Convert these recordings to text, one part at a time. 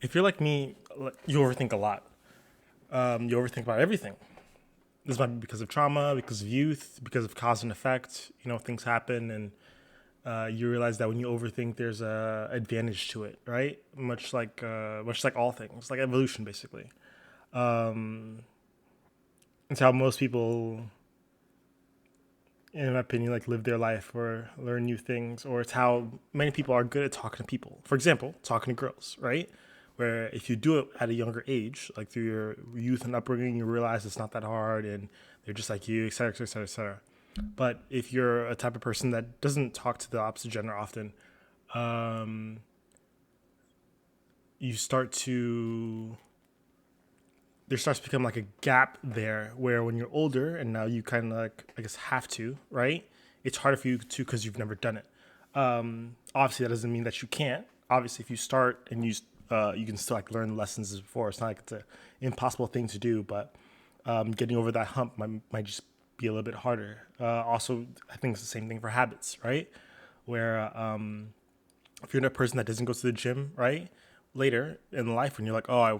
If you're like me, you overthink a lot. You overthink about everything. This might be because of trauma, because of youth, because of cause and effect. Things happen, and you realize that when you overthink, there's a advantage to it, right? Much like all things, like evolution, basically. Um, it's how most people, in my opinion, like live their life or learn new things, or it's how many people are good at talking to people. For example, talking to girls, right? Where if you do it at a younger age, like through your youth and upbringing, you realize it's not that hard and they're just like you, et cetera, et cetera, et cetera. But if you're a type of person that doesn't talk to the opposite gender often, um, you start to there starts to become like a gap there where when you're older and now you kind of like I guess have to, right? It's harder for you to because you've never done it. Obviously, that doesn't mean that you can't. Obviously, if you start and you can still like learn lessons as before. It's not like it's an impossible thing to do, but getting over that hump might just be a little bit harder. Also, I think it's the same thing for habits, right? Where if you're a person that doesn't go to the gym, right? Later in life, when you're like, oh, I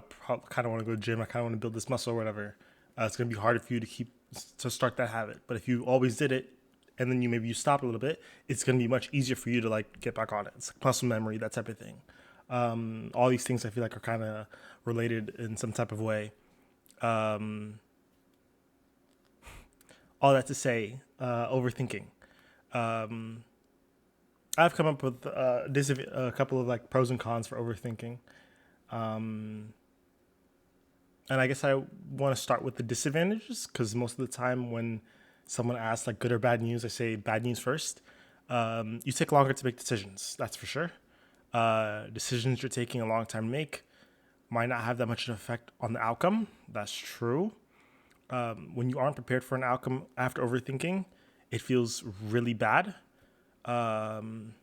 kind of want to go to the gym, I kind of want to build this muscle or whatever, it's gonna be harder for you to start that habit. But if you always did it, and then maybe you stop a little bit, it's gonna be much easier for you to like get back on it. It's like muscle memory, that type of thing. All these things I feel like are kind of related in some type of way. Um, all that to say, overthinking. Um, I've come up with a couple of like pros and cons for overthinking. Um, and I guess I want to start with the disadvantages because most of the time when someone asks like good or bad news, I say bad news first. You take longer to make decisions, that's for sure. Decisions you're taking a long time to make might not have that much of an effect on the outcome. That's true. When you aren't prepared for an outcome after overthinking, it feels really bad. Um,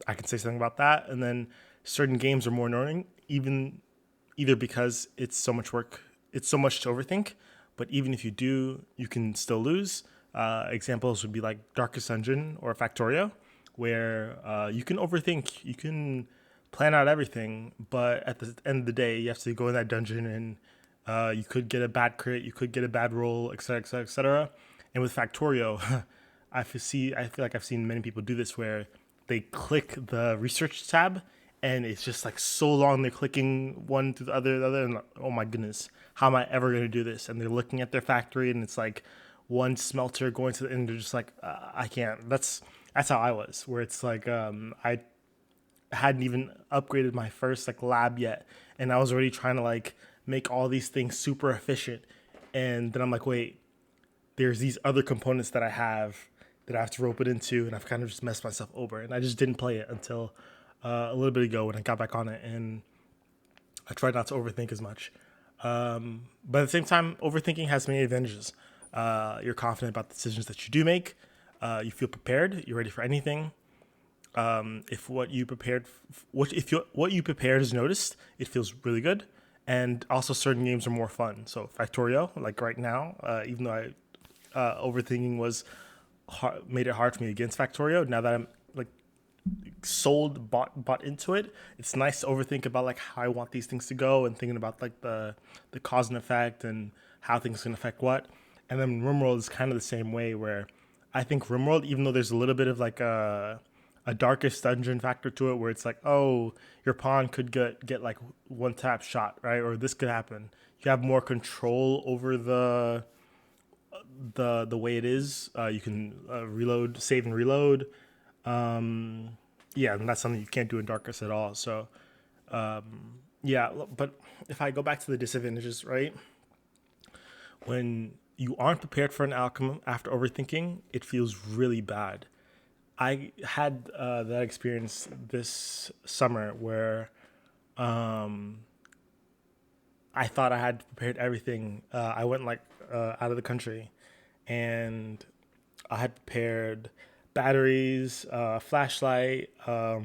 I can say something about that. And then certain games are more annoying, even either because it's so much to overthink, but even if you do, you can still lose. Examples would be like Darkest Dungeon or Factorio, where you can overthink, you can plan out everything, but at the end of the day, you have to go in that dungeon and you could get a bad crit, you could get a bad roll, et cetera, et cetera, et cetera. And with Factorio, I feel like I've seen many people do this where they click the research tab and it's just like so long they're clicking one to the other, and like, oh my goodness, how am I ever going to do this? And they're looking at their factory and it's like one smelter going to the end. They're just like, I can't. That's how I was, where it's like I hadn't even upgraded my first like lab yet, and I was already trying to like make all these things super efficient, and then I'm like, wait, there's these other components that I have to rope it into, and I've kind of just messed myself over. And I just didn't play it until a little bit ago when I got back on it, and I tried not to overthink as much. But at the same time, overthinking has many advantages. You're confident about the decisions that you do make. You feel prepared. You're ready for anything. If what you prepared, what you prepared is noticed, it feels really good. And also, certain games are more fun. So Factorio, like right now, even though overthinking made it hard for me against Factorio. Now that I'm like bought into it, it's nice to overthink about like how I want these things to go and thinking about like the cause and effect and how things can affect what. And then RimWorld is kind of the same way where I think RimWorld, even though there's a little bit of like a darkest dungeon factor to it, where it's like, oh, your pawn could get like one tap shot, right, or this could happen. You have more control over the way it is. You can reload, save and reload. Yeah, and that's something you can't do in Darkest at all. So yeah, but if I go back to the disadvantages, right? When you aren't prepared for an outcome after overthinking, it feels really bad. I had that experience this summer where um, I thought I had prepared everything. I went like out of the country, and I had prepared batteries, flashlight, a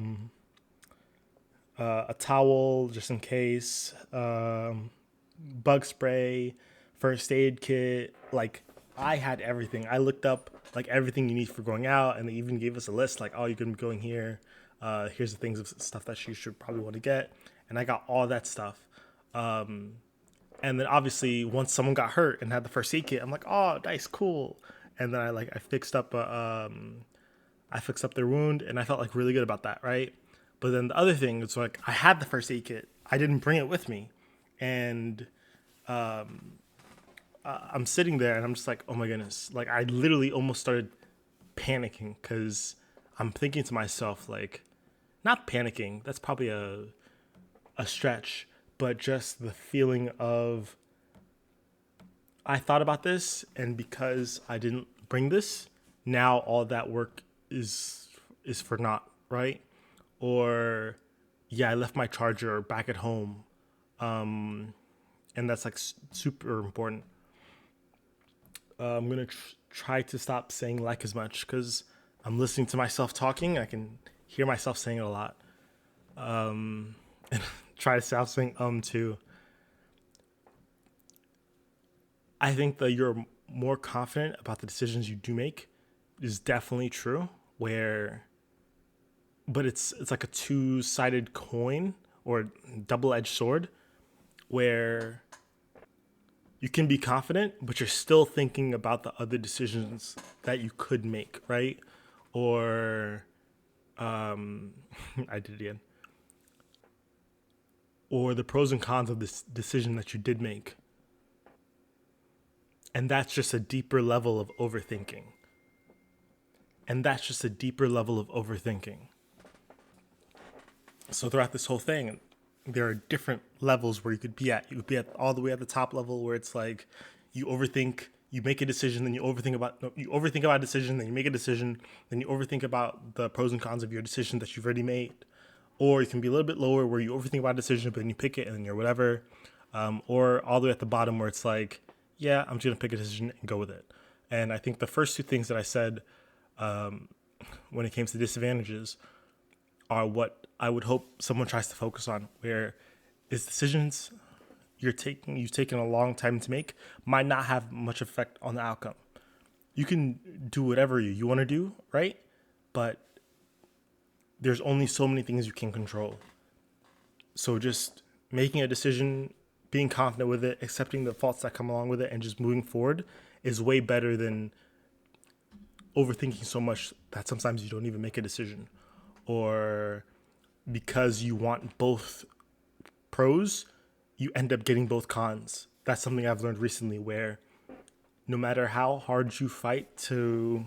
towel just in case, bug spray, first aid kit. Like I had everything. I looked up like everything you need for going out, and they even gave us a list like, oh, you can be going here. Here's the things of stuff that you should probably want to get. and I got all that stuff. And then obviously once someone got hurt and had the first aid kit, I'm like, oh, nice, cool. And then I fixed up their wound, and I felt like really good about that, right? But then the other thing is like I had the first aid kit, I didn't bring it with me, and I'm sitting there and I'm just like, oh my goodness, like I literally almost started panicking because I'm thinking to myself like, not panicking, that's probably a stretch, but just the feeling of I thought about this, and because I didn't bring this, now all that work is for naught, right? Or yeah, I left my charger back at home, and that's like super important. I'm gonna try to stop saying like as much because I'm listening to myself talking. I can hear myself saying it a lot. And try to stop saying too. I think that you're more confident about the decisions you do make is definitely true. Where, but it's like a two-sided coin or double-edged sword, where you can be confident, but you're still thinking about the other decisions that you could make, right? Or I did it again. Or the pros and cons of this decision that you did make. And that's just a deeper level of overthinking. And that's just a deeper level of overthinking. So throughout this whole thing, there are different levels where you could be at. You could be at all the way at the top level where it's like you overthink, you make a decision, then you overthink about no, you overthink about a decision, then you make a decision, then you overthink about the pros and cons of your decision that you've already made. Or you can be a little bit lower where you overthink about a decision, but then you pick it and then you're whatever. Or all the way at the bottom where it's like, yeah, I'm just gonna pick a decision and go with it. And I think the first two things that I said when it came to disadvantages are what I would hope someone tries to focus on, where is decisions you've taken a long time to make might not have much effect on the outcome. You can do whatever you want to do, right? But there's only so many things you can control. So just making a decision, being confident with it, accepting the faults that come along with it, and just moving forward is way better than overthinking so much that sometimes you don't even make a decision. Or because you want both pros, you end up getting both cons. That's something I've learned recently where no matter how hard you fight to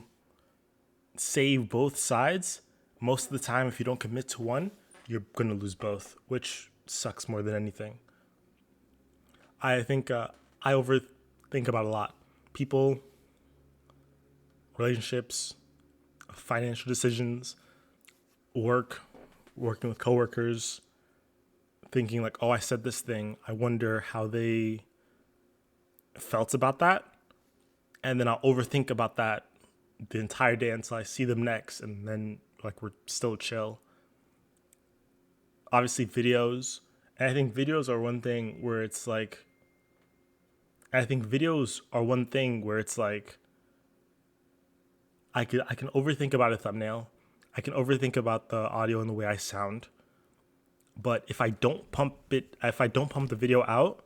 save both sides, most of the time, if you don't commit to one, you're going to lose both, which sucks more than anything. I think I overthink about a lot. People, relationships, financial decisions, work, working with coworkers, thinking like, oh, I said this thing. I wonder how they felt about that. And then I'll overthink about that the entire day until I see them next. And then like we're still chill. Obviously videos. And I think videos are one thing where it's like, I can overthink about a thumbnail. I can overthink about the audio and the way I sound. But if I don't pump the video out,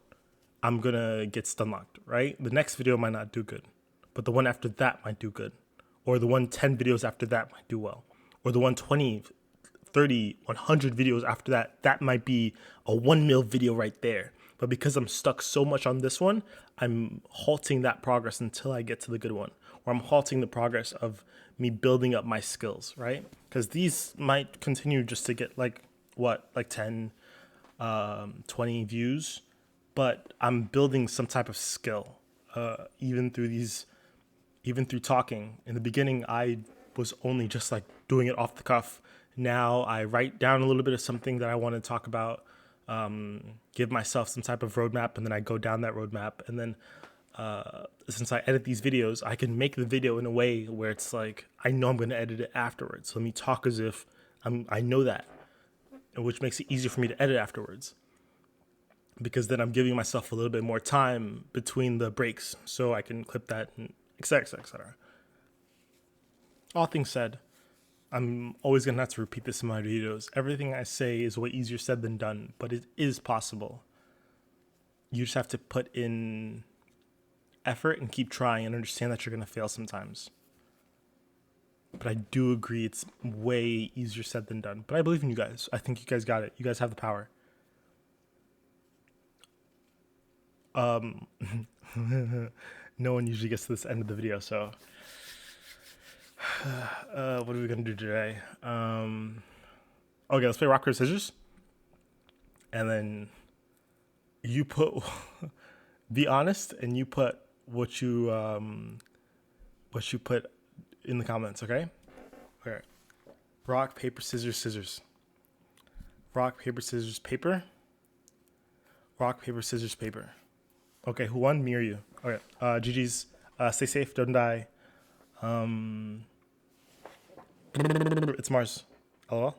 I'm gonna get stun locked, right? The next video might not do good, but the one after that might do good. Or the 10 videos after that might do well. Or the 120, 30, 100 videos after that, that might be a 1 mil video right there. But because I'm stuck so much on this one, I'm halting that progress until I get to the good one. Or I'm halting the progress of me building up my skills, right? Because these might continue just to get like 10, 20 views, but I'm building some type of skill, even through talking. In the beginning, I was only just like doing it off the cuff. Now I write down a little bit of something that I want to talk about, give myself some type of roadmap, and then I go down that roadmap. And then since I edit these videos, I can make the video in a way where it's like, I know I'm going to edit it afterwards. So let me talk as if I know that, which makes it easier for me to edit afterwards. Because then I'm giving myself a little bit more time between the breaks so I can clip that, and et cetera, et cetera, et cetera. All things said, I'm always gonna have to repeat this in my videos. Everything I say is way easier said than done, but it is possible. You just have to put in effort and keep trying and understand that you're gonna fail sometimes. But I do agree it's way easier said than done. But I believe in you guys. I think you guys got it. You guys have the power. No one usually gets to this end of the video, so what are we gonna do today? Okay, let's play rock paper scissors, and then you put be honest, and you put what you put in the comments. Okay. Okay. Rock paper scissors scissors. Rock paper scissors paper. Rock paper scissors paper. Okay, who won? Me or you? Okay. GG's. Stay safe. Don't die. It's Mars. LOL.